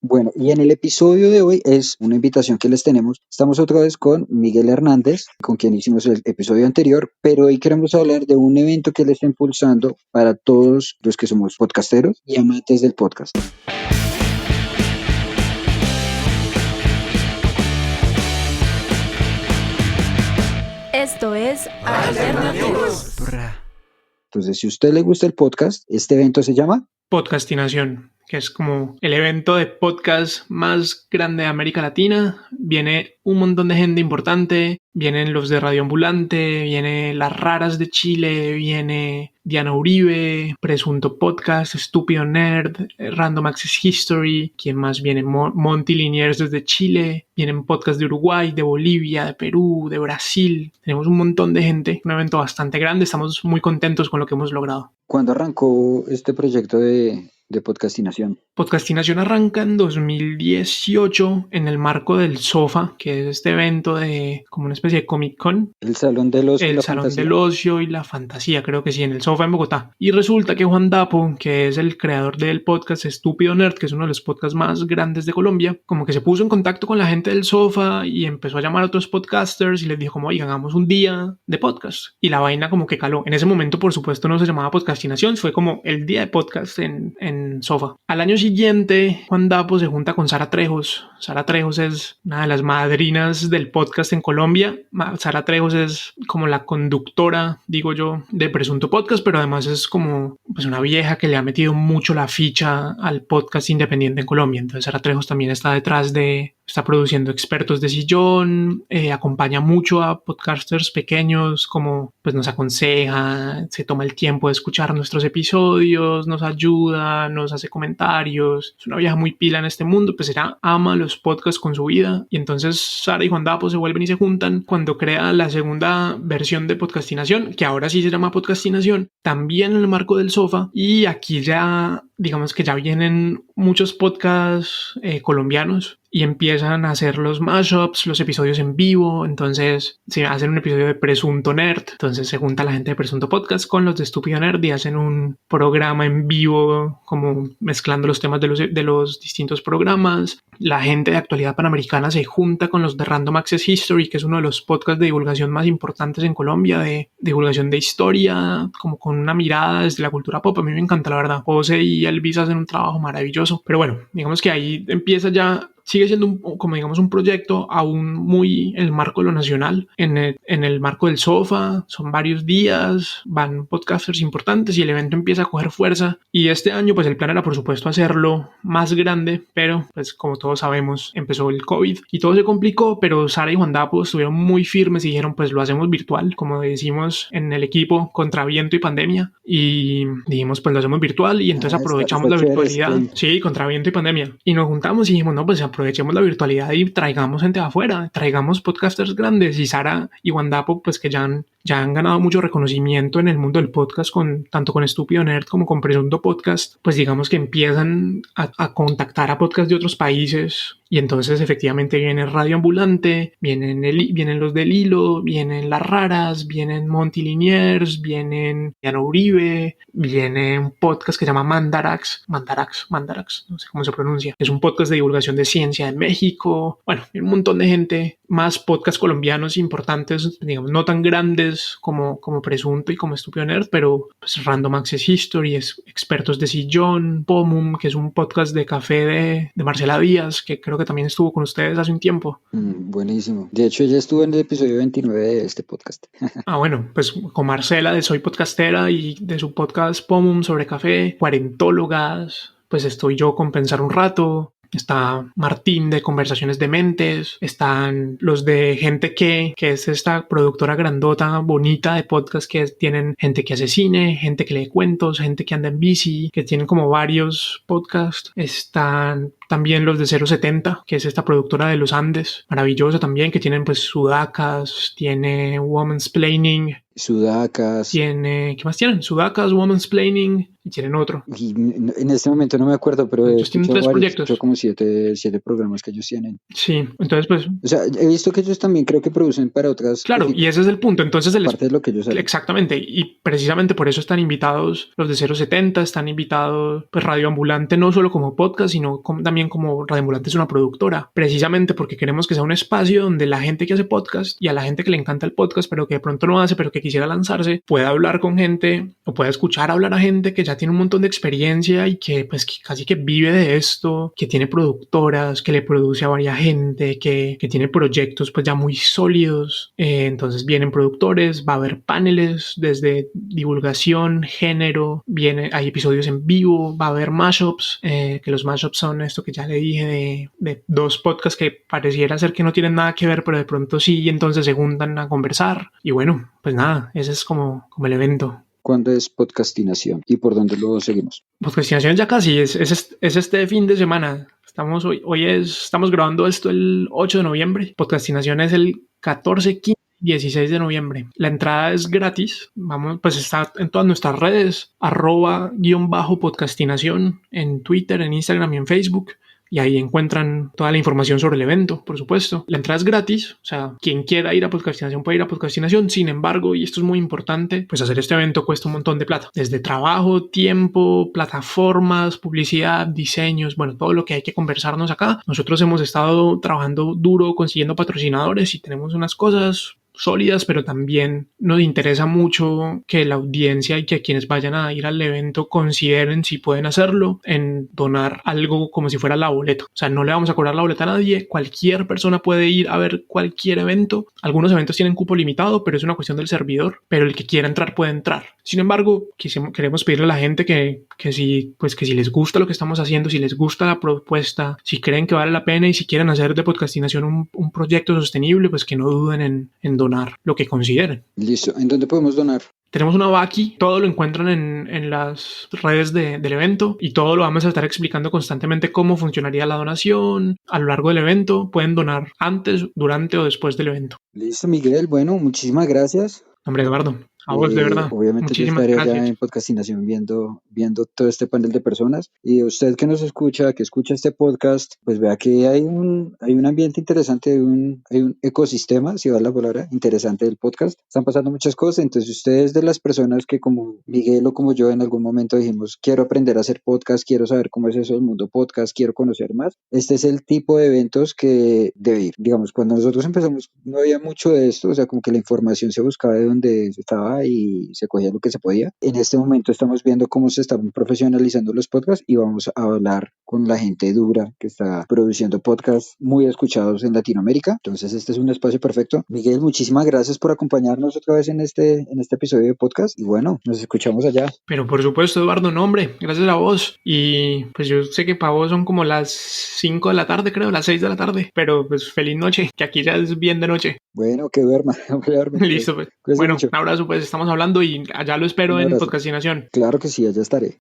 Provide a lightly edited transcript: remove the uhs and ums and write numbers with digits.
Bueno, y en el episodio de hoy es una invitación que les tenemos. Estamos otra vez con Miguel Hernández, con quien hicimos el episodio anterior, pero hoy queremos hablar de un evento que él está impulsando para todos los que somos podcasteros y amantes del podcast. Esto es Alternativos. Entonces, si a usted le gusta el podcast, este evento se llama Podcastinación, que es como el evento de podcast más grande de América Latina. Viene un montón de gente importante, vienen los de Radio Ambulante, viene Las Raras de Chile, viene Diana Uribe, Presunto Podcast, Estúpido Nerd, Random Access History, ¿quién más viene? Monty Liniers desde Chile, vienen podcasts de Uruguay, de Bolivia, de Perú, de Brasil. Tenemos un montón de gente, un evento bastante grande, estamos muy contentos con lo que hemos logrado. ¿Cuándo arrancó este proyecto de podcastinación? Podcastinación arranca en 2018 en el marco del SOFA, que es este evento de como una especie de Comic Con. El Salón del Ocio y El la Salón Fantasía. del Ocio y la Fantasía, creo que sí, en el SOFA en Bogotá. Y resulta que Juan Dapo, que es el creador del podcast Estúpido Nerd, que es uno de los podcasts más grandes de Colombia, como que se puso en contacto con la gente del SOFA y empezó a llamar a otros podcasters y les dijo como, oigan, hagamos un día de podcast. Y la vaina como que caló. En ese momento, por supuesto, no se llamaba Podcastinación, fue como el día de podcast en SOFA. Al año siguiente, Juan Dapo se junta con Sara Trejos. Sara Trejos es una de las madrinas del podcast en Colombia. Sara Trejos es como la conductora, digo yo, de Presunto Podcast, pero además es como pues una vieja que le ha metido mucho la ficha al podcast independiente en Colombia. Entonces Sara Trejos también está está produciendo Expertos de Sillón, acompaña mucho a podcasters pequeños, como pues nos aconseja, se toma el tiempo de escuchar nuestros episodios, nos ayuda, nos hace comentarios. Es una vieja muy pila en este mundo, pues ella ama los podcasts con su vida. Y entonces Sara y Juan Dapo se vuelven y se juntan cuando crea la segunda versión de Podcastinación, que ahora sí se llama Podcastinación, también en el marco del SOFA. Y aquí ya, digamos que ya vienen muchos podcasts colombianos y empiezan a hacer los mashups, los episodios en vivo. Entonces se hacen un episodio de Presunto Nerd, entonces se junta la gente de Presunto Podcast con los de Estúpido Nerd y hacen un programa en vivo como mezclando los temas de los distintos programas. La gente de Actualidad Panamericana se junta con los de Random Access History, que es uno de los podcasts de divulgación más importantes en Colombia, de divulgación de historia, como con una mirada desde la cultura pop. A mí me encanta, la verdad. José y Elvis hacen un trabajo maravilloso, pero bueno, digamos que ahí empieza ya. Sigue siendo como digamos un proyecto aún muy en el marco de lo nacional, en el marco del SOFA. Son varios días, van podcasters importantes y el evento empieza a coger fuerza. Y este año pues el plan era por supuesto hacerlo más grande, pero pues como todos sabemos empezó el COVID y todo se complicó, pero Sara y Juan Dapo estuvieron muy firmes y dijeron pues lo hacemos virtual, como decimos en el equipo, contra viento y pandemia, y dijimos pues lo hacemos virtual y entonces aprovechamos la virtualidad. Sí, contra viento y pandemia, y nos juntamos y dijimos no, pues aprovechemos la virtualidad y traigamos gente de afuera, traigamos podcasters grandes. Y Sara y Juan Dapo pues que ya han ganado mucho reconocimiento en el mundo del podcast, tanto con Estúpido Nerd como con Presunto Podcast, pues digamos que empiezan a contactar a podcasts de otros países. Y entonces efectivamente viene Radio Ambulante, vienen los del Hilo, vienen Las Raras, vienen Monty Liniers, vienen Diana Uribe, viene un podcast que se llama Mandarax, no sé cómo se pronuncia. Es un podcast de divulgación de ciencia en México. Bueno, hay un montón de gente, más podcasts colombianos importantes, digamos, no tan grandes como Presunto y como Estúpido Nerd, pero pues Random Access History, Expertos de Sillón, Pomum, que es un podcast de café de Marcela Díaz, que creo que también estuvo con ustedes hace un tiempo. Buenísimo. De hecho, ella estuvo en el episodio 29 de este podcast. Bueno, pues con Marcela de Soy Podcastera y de su podcast Pomum sobre café, Cuarentólogas, pues estoy yo con Pensar un Rato. Está Martín de Conversaciones de Mentes, están los de Gente que es esta productora grandota, bonita de podcast que tienen gente que hace cine, gente que lee cuentos, gente que anda en bici, que tienen como varios podcasts. Están también los de 070, que es esta productora de los Andes, maravillosa también, que tienen pues Sudacas, tiene Womansplaining. Sudacas. ¿Qué más tienen? Sudacas, Womansplaining y tienen otro. Y en este momento no me acuerdo, pero ellos tienen 3 proyectos. Yo como 7 programas que ellos tienen. Sí, entonces pues... O sea, he visto que ellos también creo que producen para otras... Claro, y ese es el punto. Entonces parte de lo que ellos hacen. Exactamente, y precisamente por eso están invitados los de 070, están invitados pues Radio Ambulante, no solo como podcast, sino también también como Radio Ambulante es una productora, precisamente porque queremos que sea un espacio donde la gente que hace podcast y a la gente que le encanta el podcast, pero que de pronto no hace, pero que quisiera lanzarse, pueda hablar con gente o pueda escuchar hablar a gente que ya tiene un montón de experiencia y que pues que casi que vive de esto, que tiene productoras, que le produce a varias gente, que tiene proyectos pues ya muy sólidos. Entonces vienen productores, va a haber paneles desde divulgación, género, hay episodios en vivo, va a haber mashups, que los mashups son esto que ya le dije de dos podcasts que pareciera ser que no tienen nada que ver, pero de pronto sí, y entonces se juntan a conversar. Y bueno, pues nada, ese es como el evento. ¿Cuándo es Podcastinación y por dónde lo seguimos? Podcastinación ya casi, es este fin de semana. Estamos grabando esto el 8 de noviembre. Podcastinación es el 14, 15, 16 de noviembre. La entrada es gratis. Vamos, pues está en todas nuestras redes, @_podcastinación en Twitter, en Instagram y en Facebook. Y ahí encuentran toda la información sobre el evento, por supuesto. La entrada es gratis, o sea, quien quiera ir a Podcastinación puede ir a Podcastinación. Sin embargo, y esto es muy importante, pues hacer este evento cuesta un montón de plata. Desde trabajo, tiempo, plataformas, publicidad, diseños, bueno, todo lo que hay que conversarnos acá. Nosotros hemos estado trabajando duro consiguiendo patrocinadores y tenemos unas cosas sólidas, pero también nos interesa mucho que la audiencia y que quienes vayan a ir al evento consideren si pueden hacerlo en donar algo como si fuera la boleta. O sea, no le vamos a cobrar la boleta a nadie, cualquier persona puede ir a ver cualquier evento. Algunos eventos tienen cupo limitado, pero es una cuestión del servidor, pero el que quiera entrar puede entrar. Sin embargo, queremos pedirle a la gente que si les gusta lo que estamos haciendo, si les gusta la propuesta, si creen que vale la pena y si quieren hacer de Podcastinación un proyecto sostenible, pues que no duden en donar lo que consideren. Listo. ¿En dónde podemos donar? Tenemos una Baki, todo lo encuentran en las redes del evento y todo lo vamos a estar explicando constantemente cómo funcionaría la donación a lo largo del evento. Pueden donar antes, durante o después del evento. Listo, Miguel. Bueno, muchísimas gracias. Hombre, Eduardo, a vos de verdad. Obviamente yo Muchísimas estaré allá gracias. en Podcastinación viendo todo este panel de personas. Y usted que nos escucha, que escucha este podcast, pues vea que hay un ambiente interesante, hay un ecosistema, si va la palabra, interesante del podcast. Están pasando muchas cosas, entonces ustedes de las personas que como Miguel o como yo en algún momento dijimos, quiero aprender a hacer podcast, quiero saber cómo es eso del mundo podcast, quiero conocer más. Este es el tipo de eventos que debe ir. Digamos, cuando nosotros empezamos no había mucho de esto, o sea, como que la información se buscaba de donde estaba y se cogía lo que se podía. En este momento estamos viendo cómo se están profesionalizando los podcasts y vamos a hablar con la gente dura que está produciendo podcasts muy escuchados en Latinoamérica. Entonces este es un espacio perfecto. Miguel, muchísimas gracias por acompañarnos otra vez en este episodio de podcast y bueno, nos escuchamos allá. Pero por supuesto, Eduardo, no, hombre, gracias a vos. Y pues yo sé que para vos son como las 5 de la tarde, creo, las 6 de la tarde. Pero pues feliz noche, que aquí ya es bien de noche. Bueno, que duerma. Listo, pues. Cuídese Bueno, mucho. un abrazo, pues estamos hablando y allá lo espero Un en abrazo. Podcastinación. Claro que sí, allá estaré.